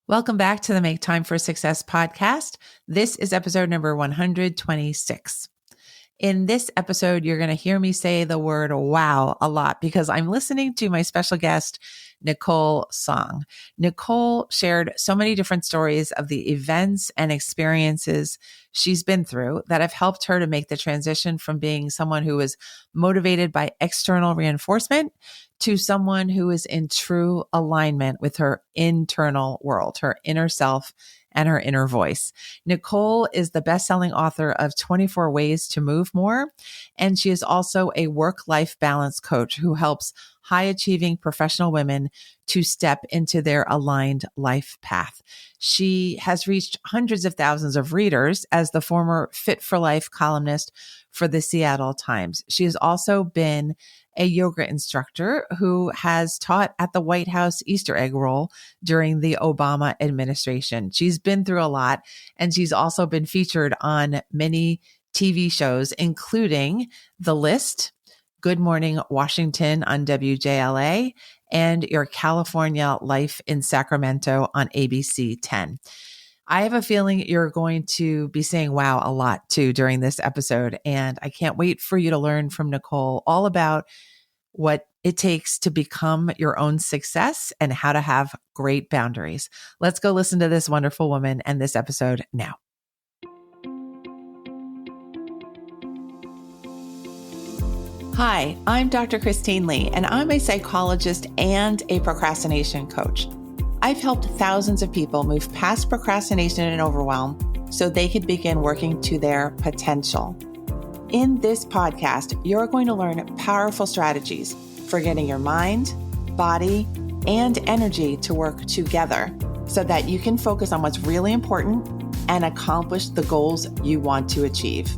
Welcome back to the Make Time for Success podcast. This is episode number 126. In this episode, you're going to hear me say the word wow a lot because I'm listening to my special guest, Nicole Tsong. Nicole shared so many different stories of the events and experiences she's been through that have helped her to make the transition from being someone who is motivated by external reinforcement to someone who is in true alignment with her internal world, her inner self, and her inner voice. Nicole is the best-selling author of 24 Ways to Move More, and she is also a work-life balance coach who helps high-achieving professional women to step into their aligned life path. She has reached hundreds of thousands of readers as the former Fit for Life columnist for the Seattle Times. She has also been a yoga instructor who has taught at the White House Easter egg roll during the Obama administration. She's been through a lot, and she's also been featured on many TV shows, including The List, Good Morning Washington on WJLA, and Your California Life in Sacramento on ABC 10. I have a feeling you're going to be saying wow a lot too during this episode, and I can't wait for you to learn from Nicole all about what it takes to become your own success and how to have great boundaries. Let's go listen to this wonderful woman and this episode now. Hi, I'm Dr. Christine Lee, and I'm a psychologist and a procrastination coach. I've helped thousands of people move past procrastination and overwhelm so they could begin working to their potential. In this podcast, you're going to learn powerful strategies for getting your mind, body, and energy to work together so that you can focus on what's really important and accomplish the goals you want to achieve.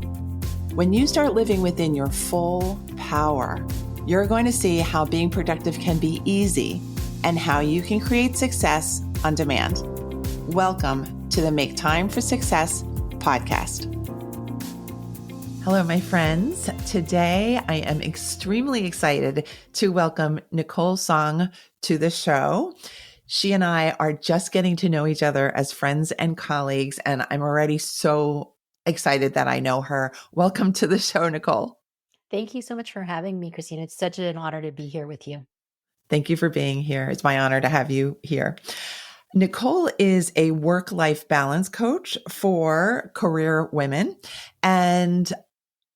When you start living within your full power, you're going to see how being productive can be easy and how you can create success on demand. Welcome to the Make Time for Success podcast. Hello, my friends. Today, I am extremely excited to welcome Nicole Tsong to the show. She and I are just getting to know each other as friends and colleagues, and I'm already so excited that I know her. Welcome to the show, Nicole. Thank you so much for having me, Christina. It's such an honor to be here with you. Thank you for being here. It's my honor to have you here. Nicole is a work-life balance coach for career women, and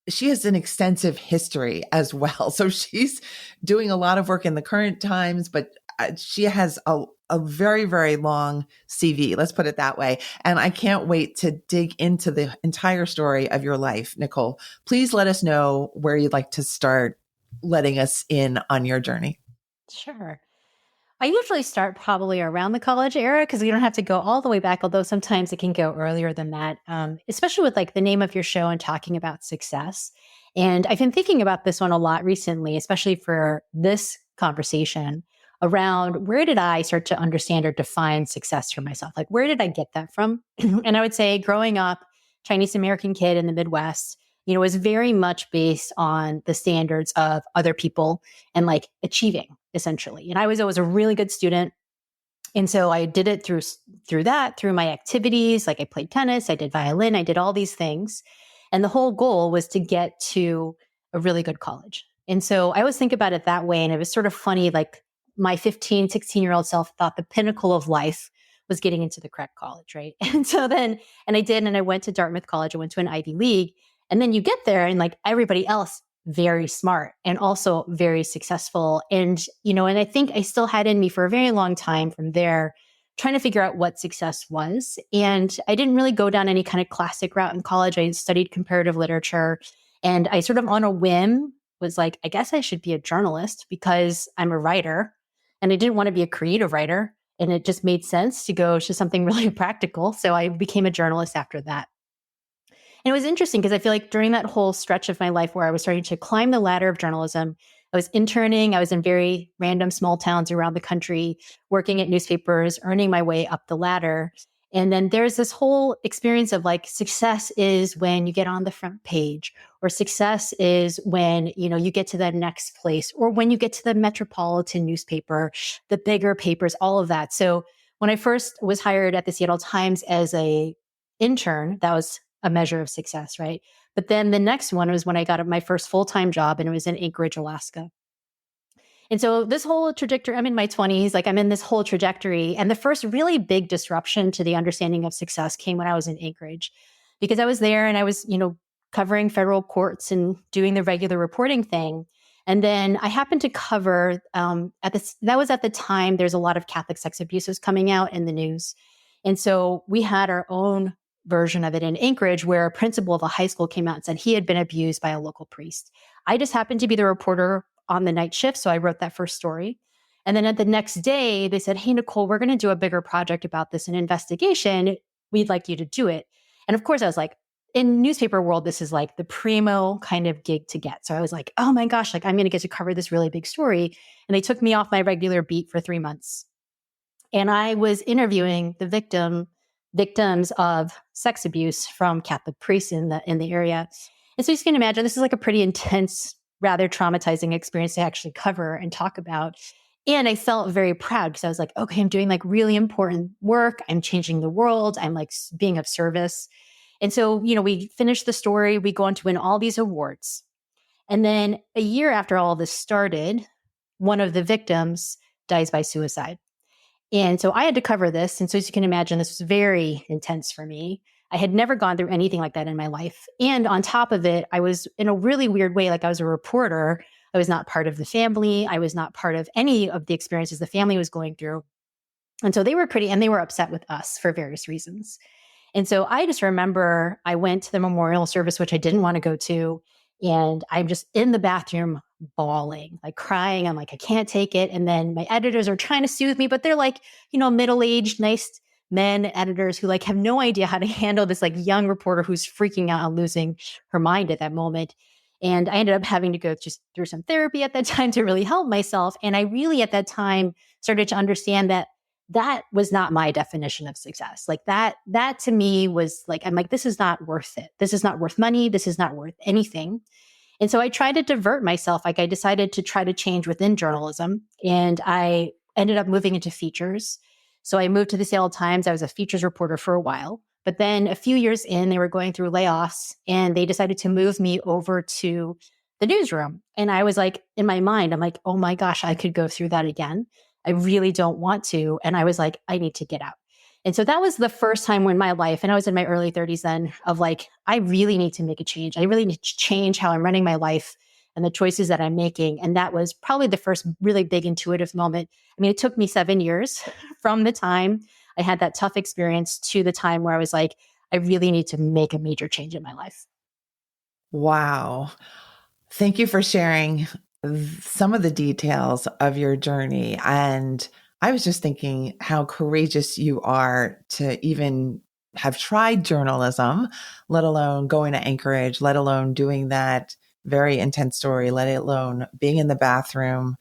she has an extensive history as well. So she's doing a lot of work in the current times, but she has a very, very long CV. Let's put it that way. And I can't wait to dig into the entire story of your life, Nicole. Please let us know where you'd like to start letting us in on your journey. Sure. I usually start probably around the college era because we don't have to go all the way back, although sometimes it can go earlier than that, especially with like the name of your show and talking about success. And I've been thinking about this one a lot recently, especially for this conversation around where did I start to understand or define success for myself? Like, where did I get that from? And I would say growing up, Chinese American kid in the Midwest, was very much based on the standards of other people and like achieving essentially. And I was always a really good student. And so I did it through my activities. Like I played tennis, I did violin, I did all these things. And the whole goal was to get to a really good college. And so I always think about it that way. And it was sort of funny, like my 15, 16-year-old self thought the pinnacle of life was getting into the correct college, right? And so then, and I did, and I went to Dartmouth College, I went to an Ivy League. And then you get there and like everybody else, very smart and also very successful. And, and I think I still had in me for a very long time from there, trying to figure out what success was. And I didn't really go down any kind of classic route in college. I studied comparative literature, and I sort of on a whim was like, I guess I should be a journalist because I'm a writer and I didn't want to be a creative writer. And it just made sense to go to something really practical. So I became a journalist after that. And it was interesting because I feel like during that whole stretch of my life where I was starting to climb the ladder of journalism, I was interning, I was in very random small towns around the country, working at newspapers, earning my way up the ladder. And then there's this whole experience of like success is when you get on the front page, or success is when, you get to the next place, or when you get to the metropolitan newspaper, the bigger papers, all of that. So when I first was hired at the Seattle Times as a intern, that was a measure of success, right? But then the next one was when I got my first full-time job, and it was in Anchorage, Alaska. And so this whole trajectory, I'm in my 20s, like I'm in this whole trajectory. And the first really big disruption to the understanding of success came when I was in Anchorage, because I was there and I was, covering federal courts and doing the regular reporting thing. And then I happened to cover that was at the time there's a lot of Catholic sex abuses coming out in the news. And so we had our own version of it in Anchorage, where a principal of a high school came out and said he had been abused by a local priest. I just happened to be the reporter on the night shift, so I wrote that first story. And then at the next day, they said, "Hey, Nicole, we're going to do a bigger project about this, an investigation. We'd like you to do it." And of course, I was like, in newspaper world, this is like the primo kind of gig to get. So I was like, oh my gosh, like I'm going to get to cover this really big story. And they took me off my regular beat for 3 months. And I was interviewing the victims of sex abuse from Catholic priests in the area. And so you can imagine this is like a pretty intense, rather traumatizing experience to actually cover and talk about. And I felt very proud because I was like, okay, I'm doing like really important work. I'm changing the world. I'm like being of service. And so, we finished the story. We go on to win all these awards. And then a year after all this started, one of the victims dies by suicide. And so I had to cover this. And so as you can imagine, this was very intense for me. I had never gone through anything like that in my life. And on top of it, I was in a really weird way, like I was a reporter. I was not part of the family. I was not part of any of the experiences the family was going through. And so they were upset with us for various reasons. And so I just remember I went to the memorial service, which I didn't want to go to. And I'm just in the bathroom bawling, like crying. I'm like, I can't take it. And then my editors are trying to soothe me, but they're like, middle-aged, nice men editors who like have no idea how to handle this like young reporter who's freaking out and losing her mind at that moment. And I ended up having to go just through some therapy at that time to really help myself. And I really at that time started to understand that was not my definition of success. Like that to me was like, I'm like, this is not worth it. This is not worth money. This is not worth anything. And so I tried to divert myself. Like I decided to try to change within journalism, and I ended up moving into features. So I moved to the Seattle Times. I was a features reporter for a while, but then a few years in, they were going through layoffs and they decided to move me over to the newsroom. And I was like, in my mind, I'm like, oh my gosh, I could go through that again. I really don't want to. And I was like, I need to get out. And so that was the first time in my life, and I was in my early 30s then, of like, I really need to make a change. I really need to change how I'm running my life and the choices that I'm making. And that was probably the first really big intuitive moment. I mean, it took me 7 years from the time I had that tough experience to the time where I was like, I really need to make a major change in my life. Wow. Thank you for sharing some of the details of your journey. And I was just thinking how courageous you are to even have tried journalism, let alone going to Anchorage, let alone doing that very intense story, let alone being in the bathroom,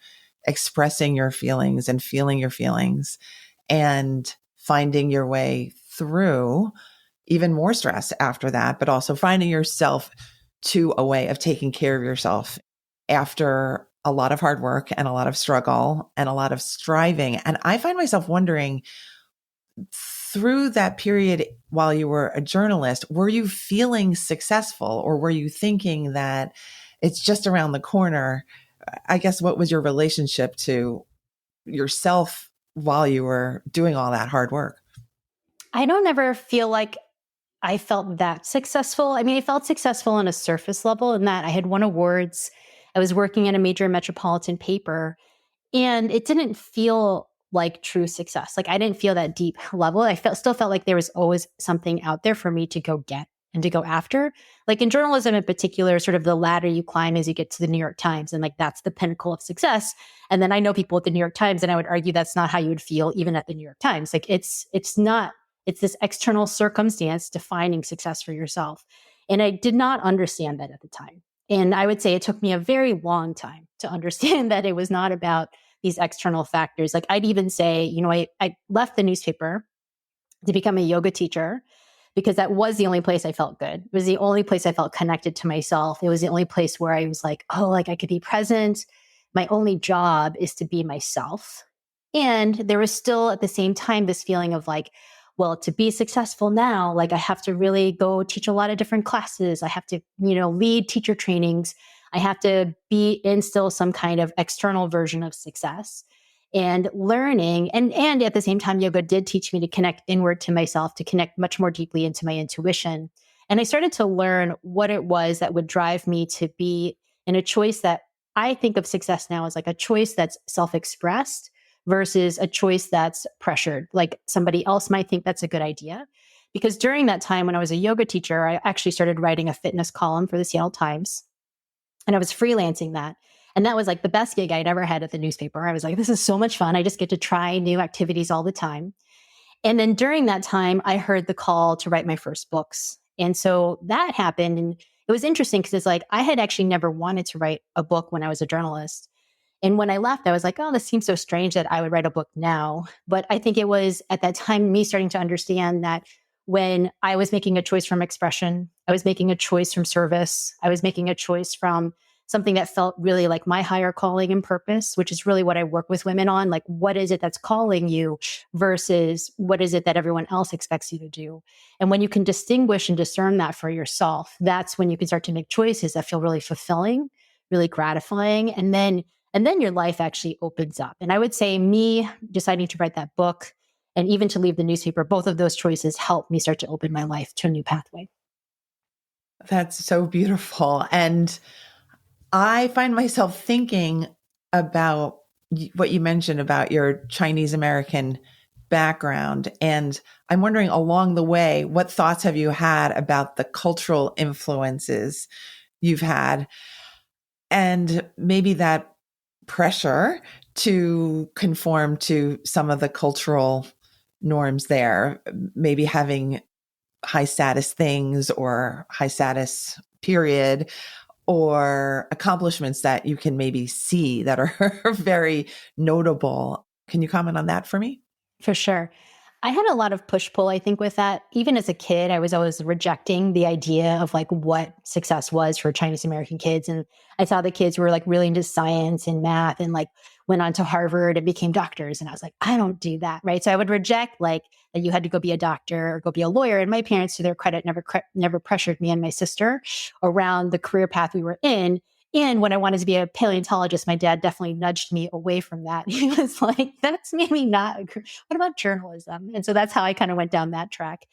expressing your feelings and feeling your feelings, and finding your way through even more stress after that, but also finding yourself to a way of taking care of yourself after a lot of hard work and a lot of struggle and a lot of striving. And I find myself wondering, through that period while you were a journalist, were you feeling successful, or were you thinking that it's just around the corner? I guess, what was your relationship to yourself while you were doing all that hard work? I don't ever feel like I felt that successful. I mean, I felt successful on a surface level in that I had won awards. I was working at a major metropolitan paper, and it didn't feel like true success. Like I didn't feel that deep level. Still felt like there was always something out there for me to go get and to go after. Like in journalism in particular, sort of the ladder you climb as you get to the New York Times, and like that's the pinnacle of success. And then I know people at the New York Times, and I would argue that's not how you would feel even at the New York Times. Like it's not. It's this external circumstance defining success for yourself. And I did not understand that at the time. And I would say it took me a very long time to understand that it was not about these external factors. Like I'd even say, I left the newspaper to become a yoga teacher because that was the only place I felt good. It was the only place I felt connected to myself. It was the only place where I was like, oh, like I could be present. My only job is to be myself. And there was still at the same time this feeling of like, well, to be successful now, like I have to really go teach a lot of different classes. I have to, lead teacher trainings. I have to instill some kind of external version of success and learning. And at the same time, yoga did teach me to connect inward to myself, to connect much more deeply into my intuition. And I started to learn what it was that would drive me to be in a choice that I think of success now as like a choice that's self-expressed versus a choice that's pressured. Like somebody else might think that's a good idea. Because during that time when I was a yoga teacher, I actually started writing a fitness column for the Seattle Times. And I was freelancing that. And that was like the best gig I'd ever had at the newspaper. I was like, this is so much fun. I just get to try new activities all the time. And then during that time, I heard the call to write my first books. And so that happened. And it was interesting because it's like, I had actually never wanted to write a book when I was a journalist. And when I left, I was like, oh, this seems so strange that I would write a book now. But I think it was at that time me starting to understand that when I was making a choice from expression, I was making a choice from service, I was making a choice from something that felt really like my higher calling and purpose, which is really what I work with women on. Like, what is it that's calling you versus what is it that everyone else expects you to do? And when you can distinguish and discern that for yourself, that's when you can start to make choices that feel really fulfilling, really gratifying. And then your life actually opens up. And I would say me deciding to write that book and even to leave the newspaper, both of those choices helped me start to open my life to a new pathway. That's so beautiful. And I find myself thinking about what you mentioned about your Chinese American background. And I'm wondering along the way, what thoughts have you had about the cultural influences you've had and maybe that pressure to conform to some of the cultural norms there, maybe having high status things or high status period, or accomplishments that you can maybe see that are very notable. Can you comment on that for me? For sure. I had a lot of push-pull, I think, with that. Even as a kid, I was always rejecting the idea of like what success was for Chinese American kids. And I saw the kids were like really into science and math and like went on to Harvard and became doctors. And I was like, I don't do that. Right. So I would reject like that you had to go be a doctor or go be a lawyer. And my parents, to their credit, never pressured me and my sister around the career path we were in. And when I wanted to be a paleontologist, my dad definitely nudged me away from that. He was like, that's maybe not, what about journalism? And so that's how I kind of went down that track.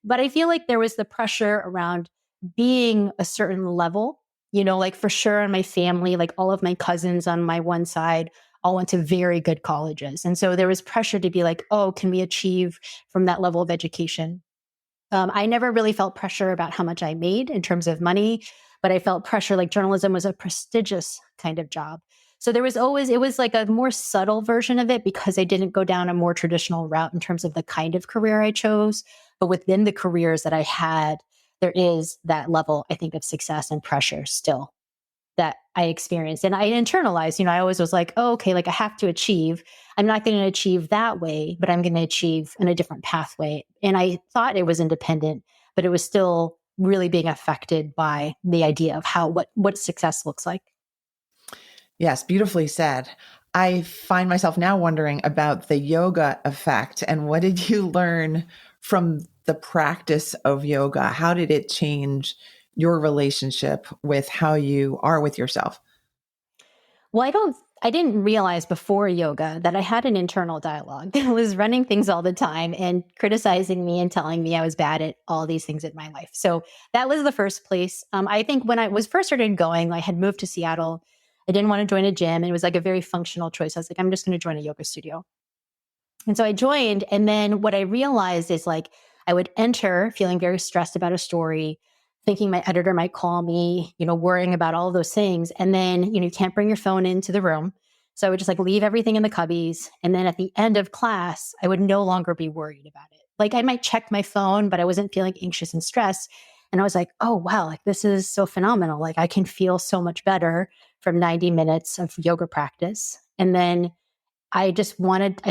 But I feel like there was the pressure around being a certain level, like for sure in my family, like all of my cousins on my one side all went to very good colleges. And so there was pressure to be like, oh, can we achieve from that level of education? I never really felt pressure about how much I made in terms of money, but I felt pressure like journalism was a prestigious kind of job. So it was like a more subtle version of it because I didn't go down a more traditional route in terms of the kind of career I chose. But within the careers that I had, there is that level, I think, of success and pressure still that I experienced. And I internalized, I always was like, oh, okay, like I have to achieve. I'm not going to achieve that way, but I'm going to achieve in a different pathway. And I thought it was independent, but it was still really being affected by the idea of what success looks like. Yes, beautifully said. I find myself now wondering about the yoga effect and what did you learn from the practice of yoga? How did it change your relationship with how you are with yourself? Well, I didn't realize before yoga that I had an internal dialogue that was running things all the time and criticizing me and telling me I was bad at all these things in my life. So that was the first place. I think when I was first started going, I had moved to Seattle. I didn't want to join a gym. And it was like a very functional choice. I was like, I'm just going to join a yoga studio. And so I joined. And then what I realized is like, I would enter feeling very stressed about a story, thinking my editor might call me, worrying about all of those things. And then, you can't bring your phone into the room. So I would just like leave everything in the cubbies. And then at the end of class, I would no longer be worried about it. Like I might check my phone, but I wasn't feeling anxious and stressed. And I was like, oh, wow, like this is so phenomenal. Like I can feel so much better from 90 minutes of yoga practice. And then I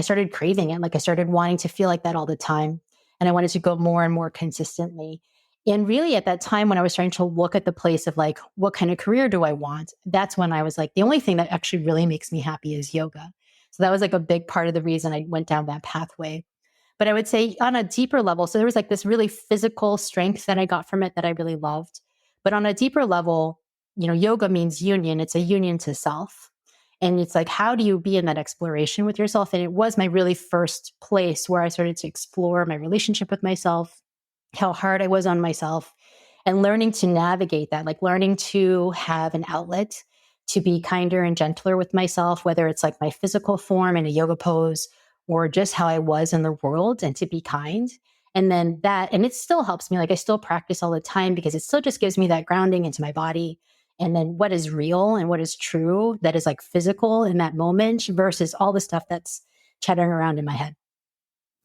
started craving it. Like I started wanting to feel like that all the time. And I wanted to go more and more consistently. And really at that time when I was starting to look at the place of like, what kind of career do I want? That's when I was like, the only thing that actually really makes me happy is yoga. So that was like a big part of the reason I went down that pathway. But I would say on a deeper level, so there was like this really physical strength that I got from it that I really loved. But on a deeper level, yoga means union. It's a union to self. And it's like, how do you be in that exploration with yourself? And it was my really first place where I started to explore my relationship with myself, how hard I was on myself, and learning to navigate that, like learning to have an outlet to be kinder and gentler with myself, whether it's like my physical form in a yoga pose or just how I was in the world, and to be kind. And then and it still helps me. Like I still practice all the time because it still just gives me that grounding into my body. And then what is real and what is true that is like physical in that moment versus all the stuff that's chattering around in my head.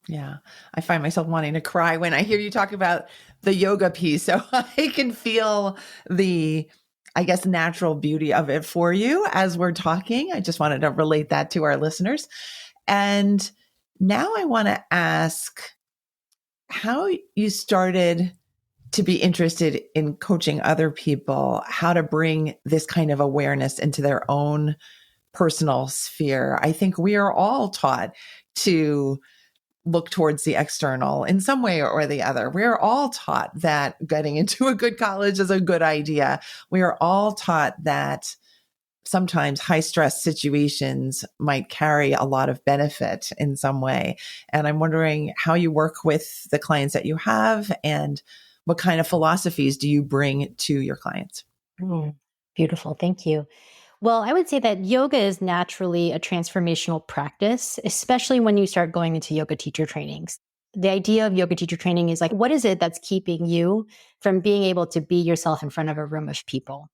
Yeah. I find myself wanting to cry when I hear you talk about the yoga piece. So I can feel the, I guess, natural beauty of it for you as we're talking. I just wanted to relate that to our listeners. And now I want to ask how you started to be interested in coaching other people, how to bring this kind of awareness into their own personal sphere. I think we are all taught to look towards the external in some way or the other. We're all taught that getting into a good college is a good idea. We are all taught that sometimes high stress situations might carry a lot of benefit in some way. And I'm wondering how you work with the clients that you have and what kind of philosophies do you bring to your clients? Beautiful. Thank you. Well, I would say that yoga is naturally a transformational practice, especially when you start going into yoga teacher trainings. The idea of yoga teacher training is like, what is it that's keeping you from being able to be yourself in front of a room of people?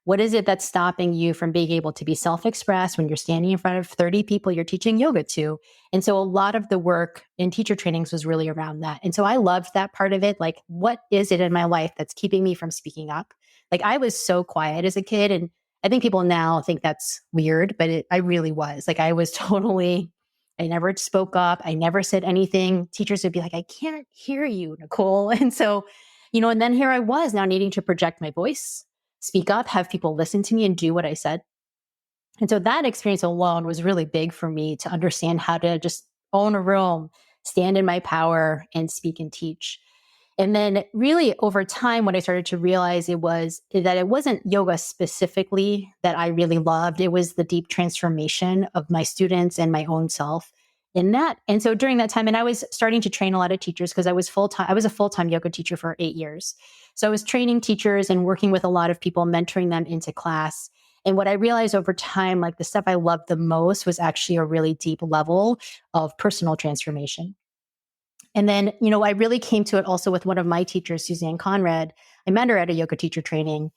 What is it that's stopping you from being able to be self-expressed when you're standing in front of 30 people you're teaching yoga to? And so a lot of the work in teacher trainings was really around that. And so I loved that part of it. Like, what is it in my life that's keeping me from speaking up? Like, I was so quiet as a kid, and I think people now think that's weird, but I really was. Like, I was totally, I never spoke up. I never said anything. Teachers would be like, I can't hear you, Nicole. And so, and then here I was now needing to project my voice, speak up, have people listen to me and do what I said. And so that experience alone was really big for me to understand how to just own a room, stand in my power, and speak and teach. And then really over time, what I started to realize was that it wasn't yoga specifically that I really loved. It was the deep transformation of my students and my own self in that. And so during that time, and I was starting to train a lot of teachers because I was a full-time yoga teacher for 8 years. So I was training teachers and working with a lot of people, mentoring them into class. And what I realized over time, like the stuff I loved the most was actually a really deep level of personal transformation. And then, I really came to it also with one of my teachers, Suzanne Conrad. I met her at a yoga teacher training,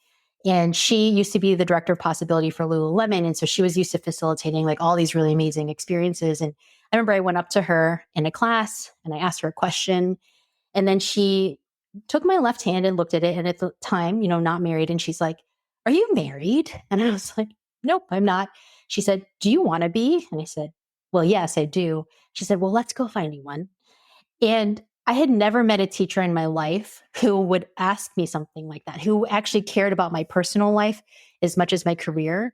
and she used to be the director of possibility for Lululemon. And so she was used to facilitating like all these really amazing experiences. And I remember I went up to her in a class and I asked her a question, and then she took my left hand and looked at it. And at the time, not married. And she's like, "Are you married?" And I was like, "Nope, I'm not." She said, "Do you want to be?" And I said, "Well, yes, I do." She said, "Well, let's go find you one." And I had never met a teacher in my life who would ask me something like that, who actually cared about my personal life as much as my career.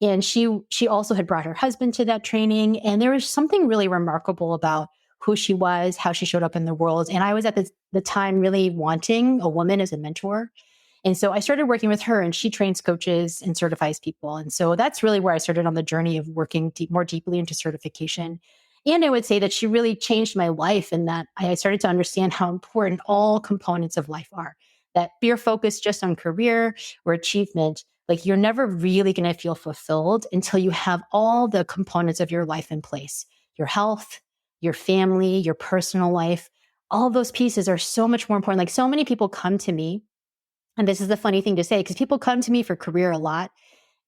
And she also had brought her husband to that training. And there was something really remarkable about who she was, how she showed up in the world. And I was at the time really wanting a woman as a mentor. And so I started working with her, and she trains coaches and certifies people. And so that's really where I started on the journey of working more deeply into certification. And I would say that she really changed my life in that I started to understand how important all components of life are. That if you're focused just on career or achievement, like you're never really going to feel fulfilled until you have all the components of your life in place. Your health, your family, your personal life, all those pieces are so much more important. Like so many people come to me, and this is the funny thing to say, because people come to me for career a lot.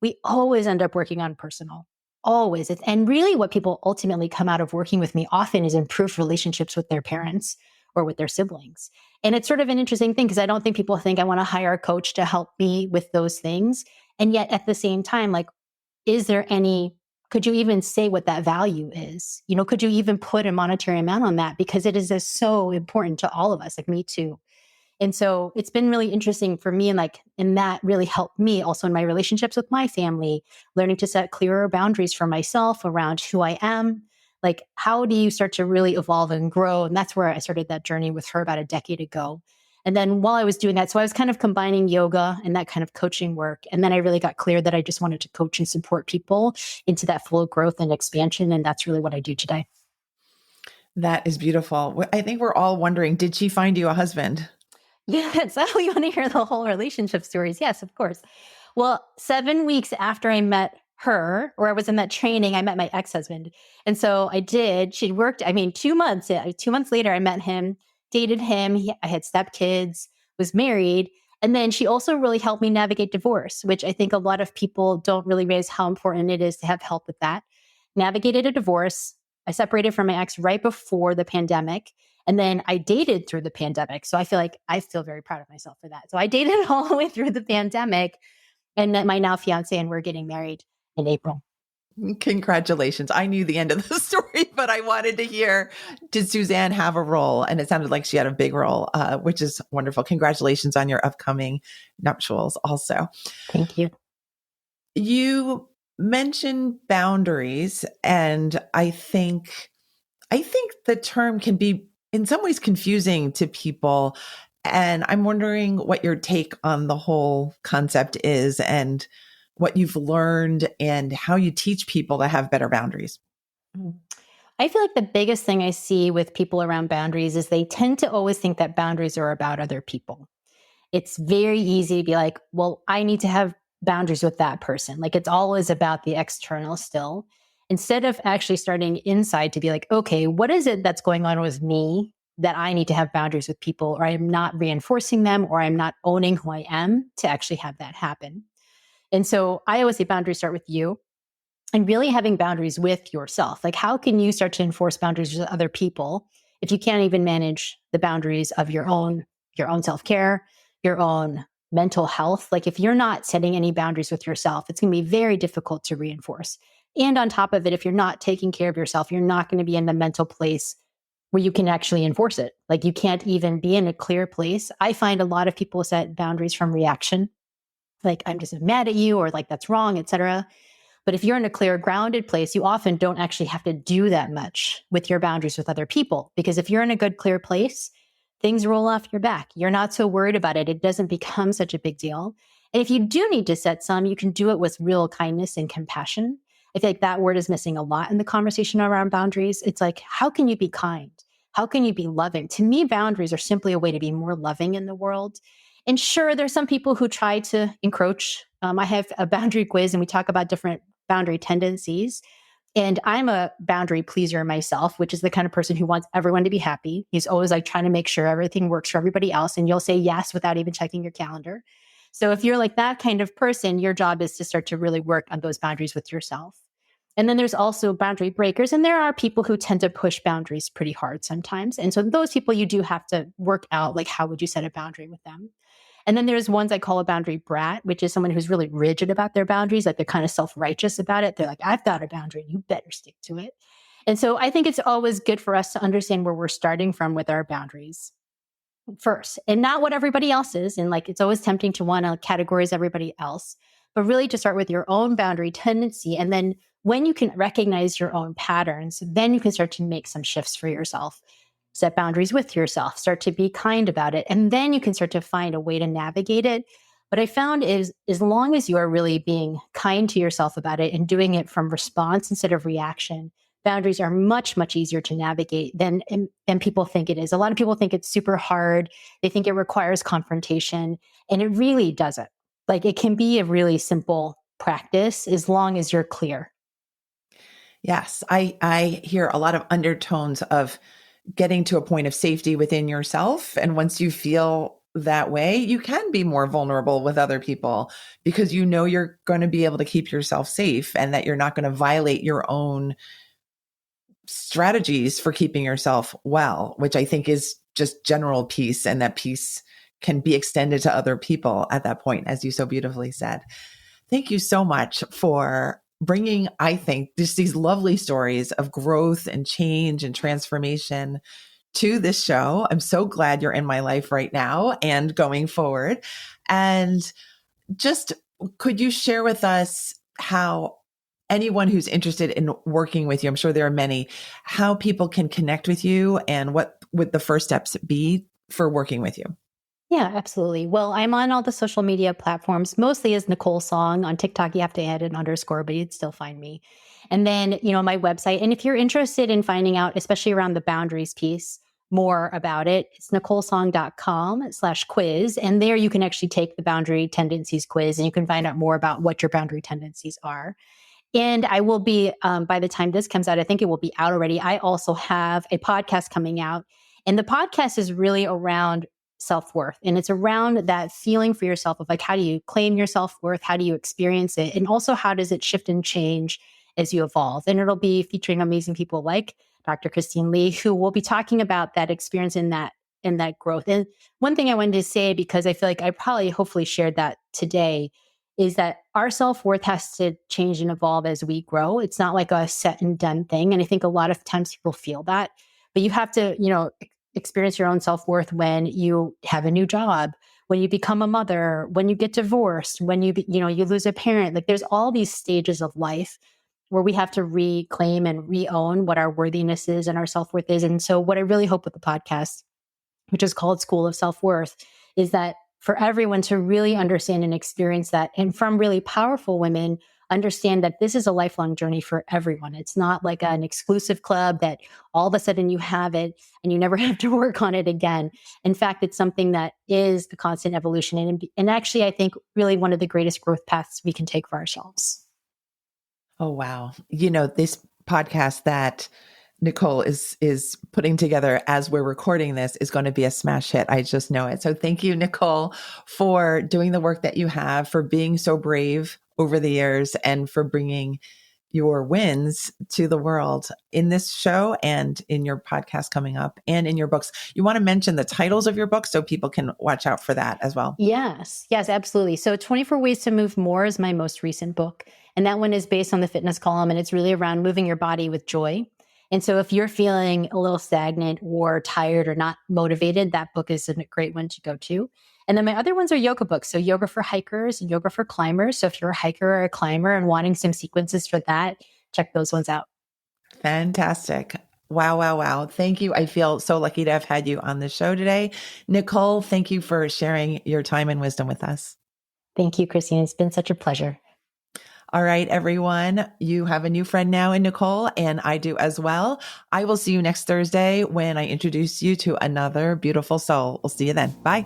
We always end up working on personal. Always. And really what people ultimately come out of working with me often is improved relationships with their parents or with their siblings. And it's sort of an interesting thing because I don't think people think I want to hire a coach to help me with those things. And yet at the same time, like, could you even say what that value is? Could you even put a monetary amount on that? Because it is so important to all of us, like me too. And so it's been really interesting for me, and that really helped me also in my relationships with my family, learning to set clearer boundaries for myself around who I am. Like, how do you start to really evolve and grow? And that's where I started that journey with her about a decade ago. And then while I was doing that, so I was kind of combining yoga and that kind of coaching work. And then I really got clear that I just wanted to coach and support people into that full growth and expansion. And that's really what I do today. That is beautiful. I think we're all wondering, did she find you a husband? Yes. Oh, you want to hear the whole relationship stories? Yes, of course. Well, 7 weeks after I met her, or I was in that training, I met my ex-husband. And so I did. She'd worked, 2 months. 2 months later, I met him, dated him. I had stepkids, was married. And then she also really helped me navigate divorce, which I think a lot of people don't really realize how important it is to have help with that. Navigated a divorce. I separated from my ex right before the pandemic. And then I dated through the pandemic. So I feel very proud of myself for that. So I dated all the way through the pandemic and met my now fiance, and we're getting married in April. Congratulations. I knew the end of the story, but I wanted to hear, did Suzanne have a role? And it sounded like she had a big role, which is wonderful. Congratulations on your upcoming nuptials also. Thank you. You mentioned boundaries, and I think the term can be in some ways confusing to people. And I'm wondering what your take on the whole concept is and what you've learned and how you teach people to have better boundaries. I feel like the biggest thing I see with people around boundaries is they tend to always think that boundaries are about other people. It's very easy to be like, well, I need to have boundaries with that person. Like, it's always about the external still, instead of actually starting inside to be like, okay, what is it that's going on with me that I need to have boundaries with people, or I'm not reinforcing them, or I'm not owning who I am to actually have that happen. And so I always say boundaries start with you, and really having boundaries with yourself. Like, how can you start to enforce boundaries with other people if you can't even manage the boundaries of your own self-care, your own mental health? Like, if you're not setting any boundaries with yourself, it's going to be very difficult to reinforce. And on top of it, if you're not taking care of yourself, you're not going to be in the mental place where you can actually enforce it. Like, you can't even be in a clear place. I find a lot of people set boundaries from reaction. Like, I'm just mad at you, or like, that's wrong, etc. But if you're in a clear, grounded place, you often don't actually have to do that much with your boundaries with other people. Because if you're in a good, clear place, things roll off your back. You're not so worried about it. It doesn't become such a big deal. And if you do need to set some, you can do it with real kindness and compassion. I feel like that word is missing a lot in the conversation around boundaries. It's like, how can you be kind? How can you be loving? To me, boundaries are simply a way to be more loving in the world. And sure, there's some people who try to encroach. I have a boundary quiz, and we talk about different boundary tendencies. And I'm a boundary pleaser myself, which is the kind of person who wants everyone to be happy. He's always like trying to make sure everything works for everybody else. And you'll say yes without even checking your calendar. So if you're like that kind of person, your job is to start to really work on those boundaries with yourself. And then there's also boundary breakers. And there are people who tend to push boundaries pretty hard sometimes. And so those people, you do have to work out, like, how would you set a boundary with them? And then there's ones I call a boundary brat, which is someone who's really rigid about their boundaries. Like, they're kind of self-righteous about it. They're like, I've got a boundary, you better stick to it. And so I think it's always good for us to understand where we're starting from with our boundaries first, and not what everybody else is. And like, it's always tempting to want to categorize everybody else, but really to start with your own boundary tendency. And then when you can recognize your own patterns, then you can start to make some shifts for yourself. Set boundaries with yourself, start to be kind about it, and then you can start to find a way to navigate it. What I found is, as long as you are really being kind to yourself about it and doing it from response instead of reaction, boundaries are much, much easier to navigate than people think it is. A lot of people think it's super hard. They think it requires confrontation, and it really doesn't. Like, it can be a really simple practice as long as you're clear. Yes, I hear a lot of undertones of getting to a point of safety within yourself. And once you feel that way, you can be more vulnerable with other people because you know you're going to be able to keep yourself safe and that you're not going to violate your own strategies for keeping yourself well, which I think is just general peace, and that peace can be extended to other people at that point, as you so beautifully said. Thank you so much for bringing, I think, just these lovely stories of growth and change and transformation to this show. I'm so glad you're in my life right now and going forward. And just could you share with us how anyone who's interested in working with you, I'm sure there are many, how people can connect with you and what would the first steps be for working with you? Yeah, absolutely. Well, I'm on all the social media platforms, mostly as Nicole Tsong. On TikTok, you have to add an underscore, but you'd still find me. And then, my website. And if you're interested in finding out, especially around the boundaries piece, more about it, it's nicolesong.com/quiz. And there you can actually take the boundary tendencies quiz and you can find out more about what your boundary tendencies are. And I will be, by the time this comes out, I think it will be out already. I also have a podcast coming out. And the podcast is really around self-worth. And it's around that feeling for yourself of like, how do you claim your self-worth? How do you experience it? And also, how does it shift and change as you evolve? And it'll be featuring amazing people like Dr. Christine Lee, who will be talking about that experience in that growth. And one thing I wanted to say, because I feel like I probably hopefully shared that today, is that our self-worth has to change and evolve as we grow. It's not like a set and done thing. And I think a lot of times people feel that, but you have to, experience your own self-worth when you have a new job, when you become a mother, when you get divorced, when you lose a parent. Like there's all these stages of life where we have to reclaim and re-own what our worthiness is and our self-worth is. And so what I really hope with the podcast, which is called School of Self-Worth, is that for everyone to really understand and experience that. And from really powerful women, understand that this is a lifelong journey for everyone. It's not like an exclusive club that all of a sudden you have it and you never have to work on it again. In fact, it's something that is a constant evolution. And actually, I think really one of the greatest growth paths we can take for ourselves. Oh, wow. This podcast that Nicole is putting together as we're recording this is going to be a smash hit. I just know it. So thank you, Nicole, for doing the work that you have, for being so brave over the years, and for bringing your wins to the world in this show and in your podcast coming up and in your books. You want to mention the titles of your books so people can watch out for that as well? Yes, absolutely. So 24 Ways to Move More is my most recent book. And that one is based on the fitness column, and it's really around moving your body with joy. And so if you're feeling a little stagnant or tired or not motivated, that book is a great one to go to. And then my other ones are yoga books. So yoga for hikers and yoga for climbers. So if you're a hiker or a climber and wanting some sequences for that, check those ones out. Fantastic. Wow. Thank you. I feel so lucky to have had you on the show today. Nicole, thank you for sharing your time and wisdom with us. Thank you, Christine. It's been such a pleasure. All right, everyone, you have a new friend now in Nicole, and I do as well. I will see you next Thursday when I introduce you to another beautiful soul. We'll see you then. Bye.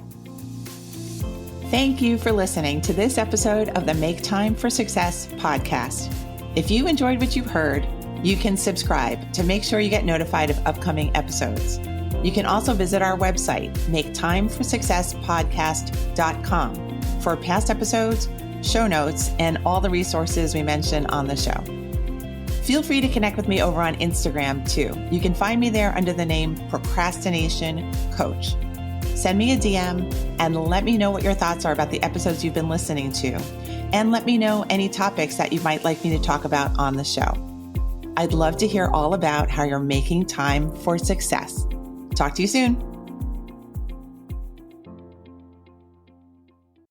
Thank you for listening to this episode of the Make Time for Success podcast. If you enjoyed what you've heard, you can subscribe to make sure you get notified of upcoming episodes. You can also visit our website, maketimeforsuccesspodcast.com, for past episodes, show notes, and all the resources we mention on the show. Feel free to connect with me over on Instagram too. You can find me there under the name Procrastination Coach. Send me a DM and let me know what your thoughts are about the episodes you've been listening to. And let me know any topics that you might like me to talk about on the show. I'd love to hear all about how you're making time for success. Talk to you soon.